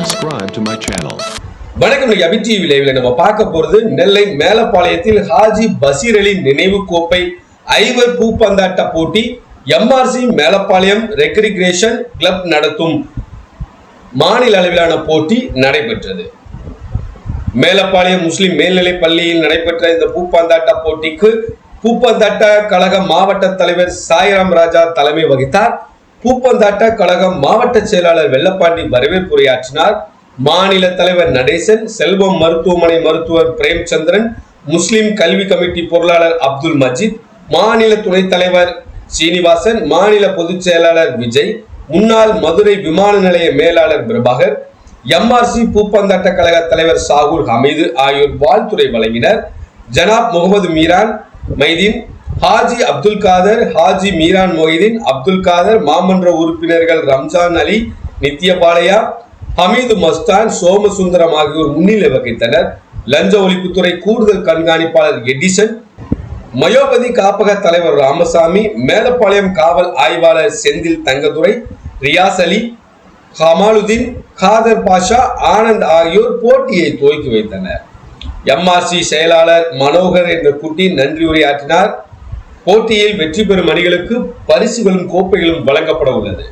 subscribe to my channel. வணக்கம். அபிடிவி லைவ்ல நம்ம பார்க்க போறது நெல்லை மேலப்பாளையத்தில் ஹாஜி பசீர் அலி நினைவு கோப்பை ஐவர் பூப்பந்தாட்ட போட்டி எம்ஆர்சி மேலப்பாளையம் ரெக்ரிகிரேஷன் கிளப் நடத்தும் மாநில அளவிலான போட்டி நடைபெற்றது. மேலப்பாளையம் முஸ்லிம் மேல்நிலை பள்ளியில் நடைபெற்ற இந்த பூப்பந்தாட்ட போட்டிக்கு பூப்பந்தாட்ட கழக மாவட்ட தலைவர் சாய்ராம் ராஜா தலைமை வகித்தார். பூப்பந்தாட்ட கழக மாவட்ட செயலாளர் வெள்ளப்பாண்டி வரவேற்புரையாற்றினார். மாநில தலைவர் நடேசன், செல்வம் மருத்துவமனை மருத்துவர் பிரேம்சந்திரன், முஸ்லிம் கல்வி கமிட்டி பொருளாளர் அப்துல் மஜீத், மாநில துணைத் தலைவர் சீனிவாசன், மாநில பொதுச் செயலாளர் விஜய், முன்னாள் மதுரை விமான நிலைய மேலாளர் பிரபாகர், எம்ஆர்சி பூப்பந்தாட்ட கழக தலைவர் சாகுல் ஹமீது ஆகியோர் வாழ்த்துரை வழங்கினர். ஜனாப் முகமது மீரான் மைதீன், ஹாஜி அப்துல் காதர், ஹாஜி மீரான் மொய்தீன், அப்துல் காதர், மாமன்ற உறுப்பினர்கள் ரம்ஜான் அலி, நித்யபாளையா, ஹமீது மஸ்தான், சோமசுந்தரம் ஆகியோர் முன்னிலை வகித்தனர். லஞ்ச ஒழிப்புத்துறை கூடுதல் கண்காணிப்பாளர் எடிசன், மயோபதி காப்பக தலைவர் ராமசாமி, மேலப்பாளையம் காவல் ஆய்வாளர் செந்தில் தங்கதுரை, ரியாஸ் அலி, ஹமாலுதீன், காதர் பாஷா, ஆனந்த் ஆகியோர் போட்டியை துவக்கி வைத்தனர். எம்ஆர்சி செயலாளர் மனோகர் என்ற குட்டி நன்றி உரையாற்றினார். போட்டியில் வெற்றி பெறும் அணிகளுக்கு பரிசுகளும் கோப்பைகளும் வழங்கப்பட உள்ளது.